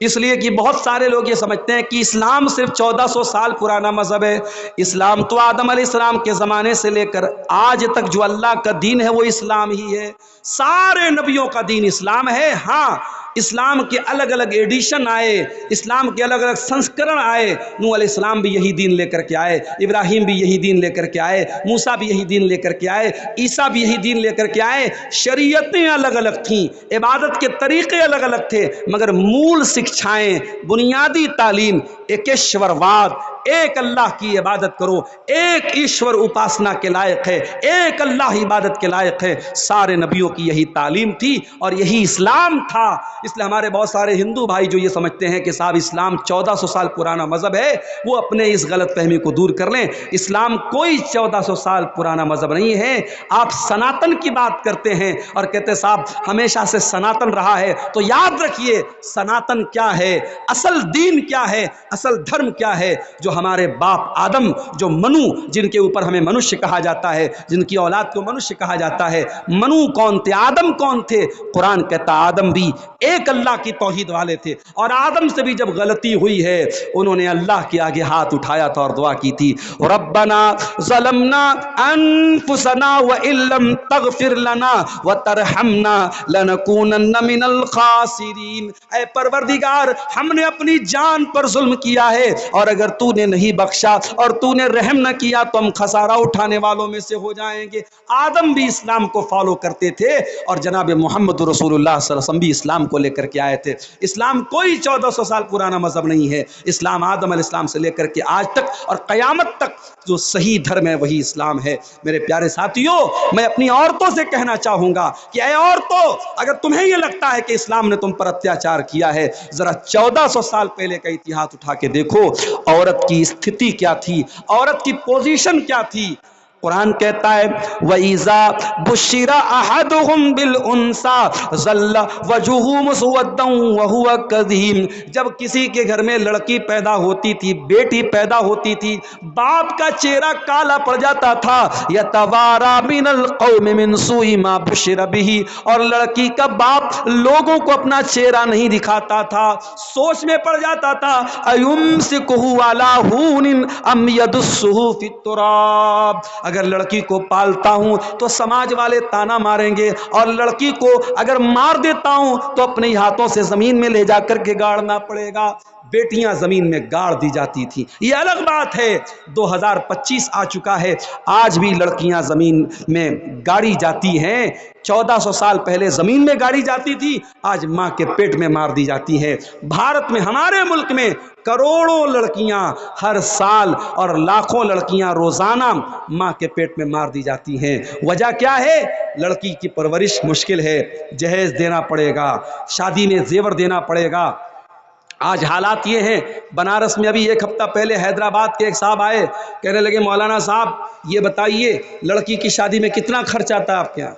اس لیے کہ بہت سارے لوگ یہ سمجھتے ہیں کہ اسلام صرف 1400 سال پرانا مذہب ہے۔ اسلام تو آدم علیہ السلام کے زمانے سے لے کر آج تک جو اللہ کا دین ہے وہ اسلام ہی ہے، سارے نبیوں کا دین اسلام ہے۔ ہاں، اسلام کے الگ الگ ایڈیشن آئے، اسلام کے الگ الگ سنسکرن آئے، نوح علیہ السلام بھی یہی دین لے کر کے آئے، ابراہیم بھی یہی دین لے کر کے آئے، موسیٰ بھی یہی دین لے کر کے آئے، عیسیٰ بھی یہی دین لے کر کے آئے، شریعتیں الگ الگ تھیں، عبادت کے طریقے الگ الگ تھے، مگر مول شکشائیں، بنیادی تعلیم ایکیشور واد، ایک اللہ کی عبادت کرو، ایک ایشور اپاسنا کے لائق ہے، ایک اللہ عبادت کے لائق ہے۔ سارے نبیوں کی یہی تعلیم تھی اور یہی اسلام تھا۔ اس لیے ہمارے بہت سارے ہندو بھائی جو یہ سمجھتے ہیں کہ صاحب اسلام 1400 سال پرانا مذہب ہے، وہ اپنے اس غلط فہمی کو دور کر لیں۔ اسلام کوئی 1400 سال پرانا مذہب نہیں ہے۔ آپ سناتن کی بات کرتے ہیں اور کہتے ہیں صاحب ہمیشہ سے سناتن رہا ہے، تو یاد رکھیے سناتن کیا ہے، اصل دین کیا ہے، اصل دھرم کیا ہے۔ جو ہمارے باپ آدم، جو منو، جن کے اوپر ہمیں منشیہ کہا جاتا ہے، جن کی اولاد کو منشیہ کہا جاتا ہے، منو کون تھے، آدم کون تھے؟ قرآن کہتا آدم بھی ایک اللہ کی توحید والے تھے، اور آدم سے بھی جب غلطی ہوئی ہے انہوں نے اللہ کے آگے ہاتھ اٹھایا تھا اور دعا کی تھی، ربنا ظلمنا انفسنا وان لم تغفر لنا وترحمنا لنکونن من الخاسرین۔ اے پروردگار ہم نے اپنی جان پر ظلم کیا ہے، اور اگر تو نے نہیں بخشا اور تو نے رحم نہ کیا تو ہم خسارہ اٹھانے والوں میں سے ہو جائیں گے۔ آدم بھی اسلام کو فالو کرتے تھے اور جناب محمد رسول اللہ صلی اللہ علیہ وسلم بھی اسلام کو لے کر کے آئے تھے۔ اسلام کوئی 1400 سال پرانا مذہب نہیں ہے۔ اسلام آدم علیہ السلام سے لے کر کے آج تک اور قیامت تک جو صحیح دھرم ہے وہی اسلام ہے۔ میرے پیارے ساتھیوں، میں اپنی عورتوں سے کہنا چاہوں گا کہ اے عورتوں، اگر تمہیں یہ لگتا ہے کہ اسلام نے تم پر اتیاچار کیا ہے، ذرا 1400 سال پہلے کا اتحاد اٹھا کے دیکھو، عورت کی استھتی کیا تھی، عورت کی پوزیشن کیا تھی۔ قرآن کہتا ہے وَإِذَا بُشِّرَ أَحَدُهُمْ بِالْأُنْثَىٰ ظَلَّ وَجْهُهُ مُسْوَدًّا وَهُوَ كَظِيمٌ۔ جب کسی کے گھر میں لڑکی پیدا ہوتی تھی، بیٹی پیدا ہوتی تھی، باپ کا چہرہ کالا پڑ جاتا تھا، يَتَوَارَىٰ مِنَ الْقَوْمِ مِنْ سُوءِ مَا بُشِّرَ بِهِ، اور لڑکی کا باپ لوگوں کو اپنا چہرہ نہیں دکھاتا تھا، سوچ میں پڑ جاتا تھا أَيُمْسِكُهُ عَلَىٰ هُونٍ أَمْ يَدُسُّهُ فِي التُّرَابِ، اگر لڑکی کو پالتا ہوں تو سماج والے تانا ماریں گے، اور لڑکی کو اگر مار دیتا ہوں تو اپنے ہاتھوں سے زمین میں لے جا کر کے گاڑنا پڑے گا۔ بیٹیاں زمین میں گاڑ دی جاتی تھی، یہ الگ بات ہے۔ 2025 آ چکا ہے، آج بھی لڑکیاں زمین میں گاڑی جاتی ہیں۔ 1400 سال پہلے زمین میں گاڑی جاتی تھی، آج ماں کے پیٹ میں مار دی جاتی ہے۔ بھارت میں، ہمارے ملک میں کروڑوں لڑکیاں ہر سال اور لاکھوں لڑکیاں روزانہ ماں کے پیٹ میں مار دی جاتی ہیں۔ وجہ کیا ہے؟ لڑکی کی پرورش مشکل ہے، جہیز دینا پڑے گا، شادی میں زیور دینا پڑے گا۔ آج حالات یہ ہیں، بنارس میں ابھی ایک ہفتہ پہلے حیدرآباد کے ایک صاحب آئے، کہنے لگے مولانا صاحب یہ بتائیے لڑکی کی شادی میں کتنا خرچ آتا ہے آپ کے یہاں؟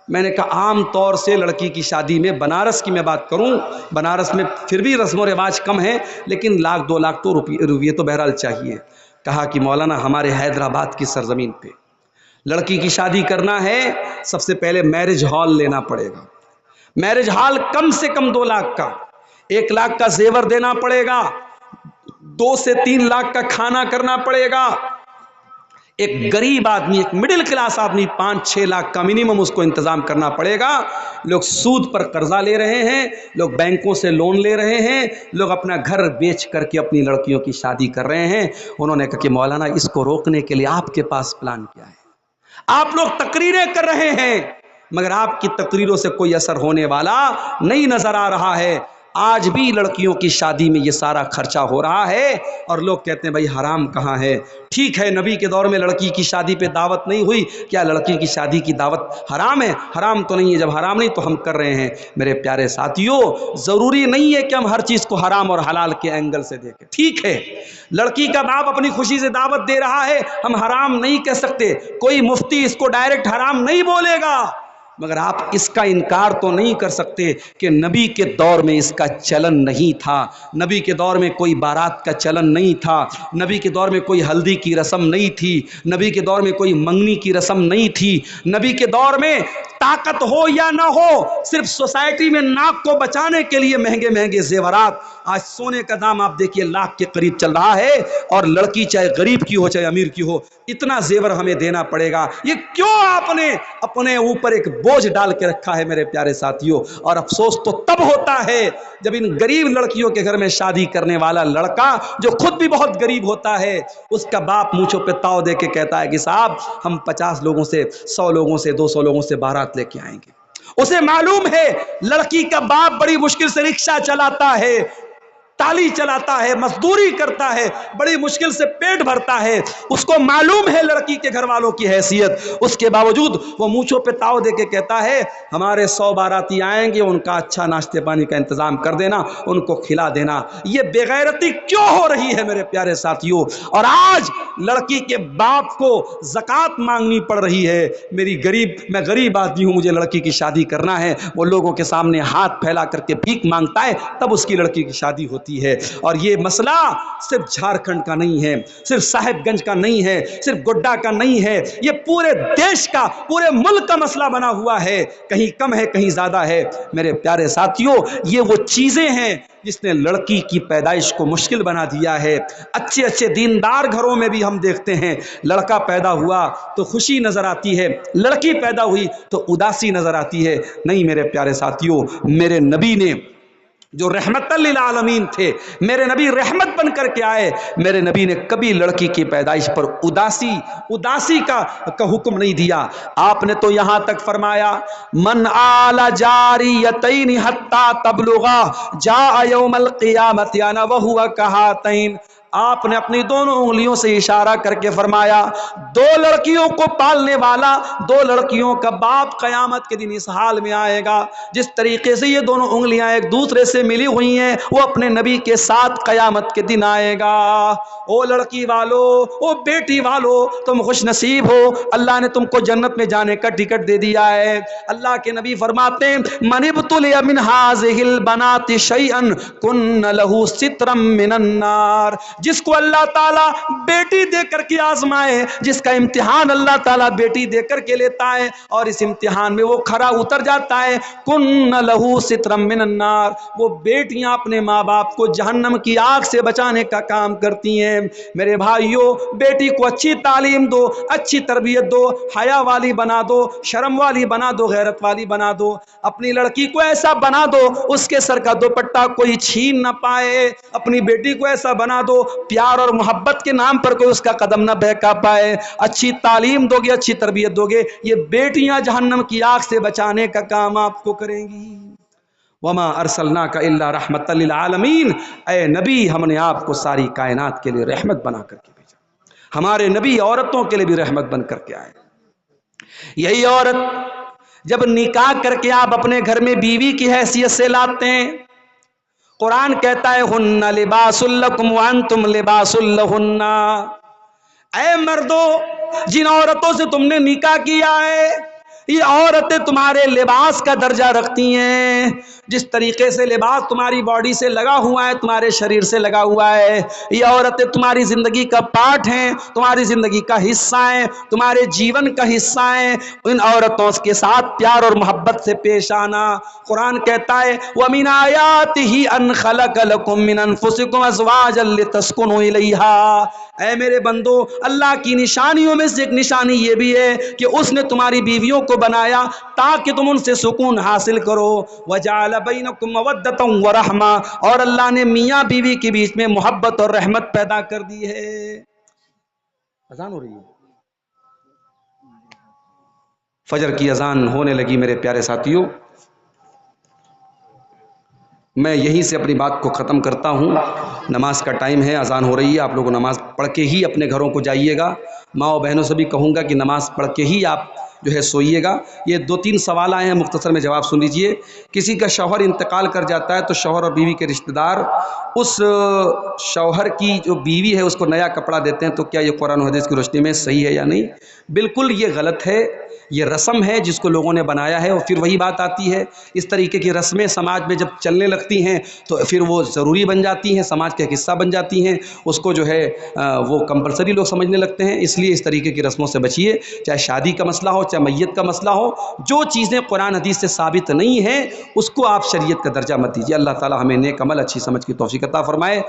میں نے کہا عام طور سے لڑکی کی شادی میں، بنارس کی میں بات کروں، بنارس میں پھر بھی رسم و رواج کم ہیں، لیکن 1,00,000 2 لاکھ تو روپیے تو بہرحال چاہیے۔ کہا کہ مولانا ہمارے حیدرآباد کی سرزمین پہ لڑکی کی شادی کرنا ہے، سب سے پہلے میرج ہال لینا پڑے گا۔ میرج ہال کم سے کم 2 لاکھ کا، 1 لاکھ کا زیور دینا پڑے گا، 2 سے 3 لاکھ کا کھانا کرنا پڑے گا۔ ایک غریب آدمی، ایک مڈل کلاس آدمی 5-6 لاکھ کا منیمم اس کو انتظام کرنا پڑے گا۔ لوگ سود پر قرضہ لے رہے ہیں، لوگ بینکوں سے لون لے رہے ہیں، لوگ اپنا گھر بیچ کر کے اپنی لڑکیوں کی شادی کر رہے ہیں۔ انہوں نے کہا کہ مولانا اس کو روکنے کے لیے آپ کے پاس پلان کیا ہے؟ آپ لوگ تقریریں کر رہے ہیں مگر آپ کی تقریروں سے کوئی اثر ہونے والا نہیں نظر آ رہا ہے۔ آج بھی لڑکیوں کی شادی میں یہ سارا خرچہ ہو رہا ہے اور لوگ کہتے ہیں بھائی حرام کہاں ہے؟ ٹھیک ہے، نبی کے دور میں لڑکی کی شادی پہ دعوت نہیں ہوئی، کیا لڑکی کی شادی کی دعوت حرام ہے؟ حرام تو نہیں ہے، جب حرام نہیں تو ہم کر رہے ہیں۔ میرے پیارے ساتھیوں، ضروری نہیں ہے کہ ہم ہر چیز کو حرام اور حلال کے اینگل سے دیکھیں۔ ٹھیک ہے، لڑکی کا باپ اپنی خوشی سے دعوت دے رہا ہے، ہم حرام نہیں کہہ سکتے، کوئی مفتی اس کو ڈائریکٹ حرام نہیں بولے گا، مگر آپ اس کا انکار تو نہیں کر سکتے کہ نبی کے دور میں اس کا چلن نہیں تھا، نبی کے دور میں کوئی بارات کا چلن نہیں تھا، نبی کے دور میں کوئی ہلدی کی رسم نہیں تھی، نبی کے دور میں کوئی منگنی کی رسم نہیں تھی، نبی کے دور میں طاقت ہو یا نہ ہو، صرف سوسائٹی میں ناک کو بچانے کے لیے مہنگے مہنگے زیورات۔ آج سونے کا دام آپ دیکھیے لاکھ کے قریب چل رہا ہے، اور لڑکی چاہے غریب کی ہو چاہے امیر کی ہو، اتنا زیور ہمیں دینا پڑے گا۔ یہ کیوں آپ نے اپنے اوپر ایک بوجھ ڈال کے رکھا ہے میرے پیارے ساتھیوں؟ اور افسوس تو تب ہوتا ہے جب ان غریب لڑکیوں کے گھر میں شادی کرنے والا لڑکا جو خود بھی بہت غریب ہوتا ہے، اس کا باپ مونچھوں پہ تاؤ دے کے کہتا ہے کہ صاحب ہم 50 لوگوں سے، 100 لوگوں سے، 200 لوگوں سے بارات لے کے آئیں گے۔ اسے معلوم ہے لڑکی کا باپ بڑی مشکل سے رکشہ چلاتا ہے، ٹالی چلاتا ہے، مزدوری کرتا ہے، بڑی مشکل سے پیٹ بھرتا ہے، اس کو معلوم ہے لڑکی کے گھر والوں کی حیثیت، اس کے باوجود وہ مونچھوں پہ تاؤ دے کے کہتا ہے ہمارے 100 باراتی آئیں گے، ان کا اچھا ناشتے پانی کا انتظام کر دینا، ان کو کھلا دینا۔ یہ بے غیرتی کیوں ہو رہی ہے میرے پیارے ساتھیوں؟ اور آج لڑکی کے باپ کو زکوٰۃ مانگنی پڑ رہی ہے۔ میں غریب آدمی ہوں، مجھے لڑکی کی شادی کرنا ہے، وہ لوگوں کے سامنے ہاتھ پھیلا کر کے بھیک مانگتا ہے، تب اس کی لڑکی کی شادی ہوتی ہے۔ اور یہ مسئلہ صرف جھارکھنڈ کا نہیں ہے، صرف صاحب گنج کا نہیں ہے، صرف گڈا کا نہیں ہے، یہ پورے دیش کا، پورے ملک کا مسئلہ بنا ہوا ہے، کہیں کم ہے کہیں زیادہ ہے۔ میرے پیارے ساتھیوں، یہ وہ چیزیں ہیں جس نے لڑکی کی پیدائش کو مشکل بنا دیا ہے۔ اچھے اچھے دیندار گھروں میں بھی ہم دیکھتے ہیں، لڑکا پیدا ہوا تو خوشی نظر آتی ہے، لڑکی پیدا ہوئی تو اداسی نظر آتی ہے۔ نہیں میرے پیارے ساتھیوں، میرے نبی نے جو رحمت للعالمین تھے، میرے نبی رحمت بن کر کے آئے، میرے نبی نے کبھی لڑکی کی پیدائش پر اداسی کا حکم نہیں دیا۔ آپ نے تو یہاں تک فرمایا من آل جاریتین حتی تبلغا جاء یوم القیامت انا وہو کہاتین۔ آپ نے اپنی دونوں انگلیوں سے اشارہ کر کے فرمایا 2 لڑکیوں کو پالنے والا، 2 لڑکیوں کا باپ قیامت کے دن اس حال میں آئے گا جس طریقے سے یہ دونوں انگلیاں ایک دوسرے سے ملی ہوئی ہیں، وہ اپنے نبی کے ساتھ قیامت کے دن آئے گا۔ او لڑکی والو، او بیٹی والو، تم خوش نصیب ہو، اللہ نے تم کو جنت میں جانے کا ٹکٹ دے دیا ہے۔ اللہ کے نبی فرماتے ہیں من ابتلی من هذه البنات شيئا كن له سترا من النار۔ جس کو اللہ تعالیٰ بیٹی دے کر کے آزمائے، جس کا امتحان اللہ تعالیٰ بیٹی دے کر کے لیتا ہے اور اس امتحان میں وہ کھرا اتر جاتا ہے، کن لہو سترم من النار، وہ بیٹیاں اپنے ماں باپ کو جہنم کی آگ سے بچانے کا کام کرتی ہیں۔ میرے بھائیوں، بیٹی کو اچھی تعلیم دو، اچھی تربیت دو، حیا والی بنا دو، شرم والی بنا دو، غیرت والی بنا دو، اپنی لڑکی کو ایسا بنا دو اس کے سر کا دوپٹہ کوئی چھین نہ پائے، اپنی بیٹی کو ایسا بنا دو پیار اور محبت کے نام پر کوئی اس کا قدم نہ بہکا پائے۔ اچھی تعلیم دو گے، اچھی تربیت دو گے، یہ بیٹیاں جہنم کی آگ سے بچانے کا کام آپ کو کریں گی۔ وما ارسلناک الا رحمت للعالمین، اے نبی ہم نے آپ کو ساری کائنات کے لیے رحمت بنا کر کے بھیجا۔ ہمارے نبی عورتوں کے لیے بھی رحمت بن کر کے آئے۔ یہی عورت جب نکاح کر کے آپ اپنے گھر میں بیوی کی حیثیت سے لاتے ہیں، قرآن کہتا ہے ہن لباس لکم وانتم لباس لہن۔ اے مردو، جن عورتوں سے تم نے نکاح کیا ہے یہ عورتیں تمہارے لباس کا درجہ رکھتی ہیں۔ جس طریقے سے لباس تمہاری باڈی سے لگا ہوا ہے، تمہارے شریر سے لگا ہوا ہے، یہ عورتیں تمہاری زندگی کا پارٹ ہیں، تمہاری زندگی کا حصہ ہیں، تمہارے جیون کا حصہ ہیں۔ ان عورتوں کے ساتھ پیار اور محبت سے پیش آنا۔ قرآن کہتا ہے وَمِنْ آيَاتِهِ أَنْ خَلَقَ لَكُم مِّنْ أَنفُسِكُمْ أَزْوَاجًا لِتَسْكُنُوا إِلَيْهَا۔ اے میرے بندو، اللہ کی نشانیوں میں سے ایک نشانی یہ بھی ہے کہ اس نے تمہاری بیویوں کو بنایا تاکہ تم ان سے سکون حاصل کرو۔ وَجَعَلَ بَيْنَكُمْ مَوَدَّةً وَرَحْمَةً، اور اللہ نے میاں بیوی کے بیچ میں محبت اور رحمت پیدا کر دی ہے۔ اذان ہو رہی ہے، فجر کی اذان ہونے لگی میرے پیارے ساتھیوں۔ میں یہیں سے اپنی بات کو ختم کرتا ہوں، نماز کا ٹائم ہے، اذان ہو رہی ہے، آپ لوگ نماز پڑھ کے ہی اپنے گھروں کو جائیے گا۔ ماں و بہنوں سے بھی کہوں گا کہ نماز پڑھ کے ہی آپ جو ہے سوئیے گا۔ یہ 2-3 سوال آئے ہیں، مختصر میں جواب سن لیجئے۔ کسی کا شوہر انتقال کر جاتا ہے تو شوہر اور بیوی کے رشتہ دار اس شوہر کی جو بیوی ہے اس کو نیا کپڑا دیتے ہیں، تو کیا یہ قرآن و حدیث کی روشنی میں صحیح ہے یا نہیں؟ بالکل یہ غلط ہے، یہ رسم ہے جس کو لوگوں نے بنایا ہے، اور پھر وہی بات آتی ہے، اس طریقے کی رسمیں سماج میں جب چلنے لگتی ہیں تو پھر وہ ضروری بن جاتی ہیں، سماج کا ایک حصہ بن جاتی ہیں، اس کو جو ہے وہ کمپلسری لوگ سمجھنے لگتے ہیں۔ اس لیے اس طریقے کی رسموں سے بچیے، چاہے شادی کا مسئلہ ہو، چاہے میت کا مسئلہ ہو، جو چیزیں قرآن حدیث سے ثابت نہیں ہیں اس کو آپ شریعت کا درجہ مت دیجیے۔ اللہ تعالی ہمیں نیک عمل، اچھی سمجھ کی توفیق عطا فرمائے۔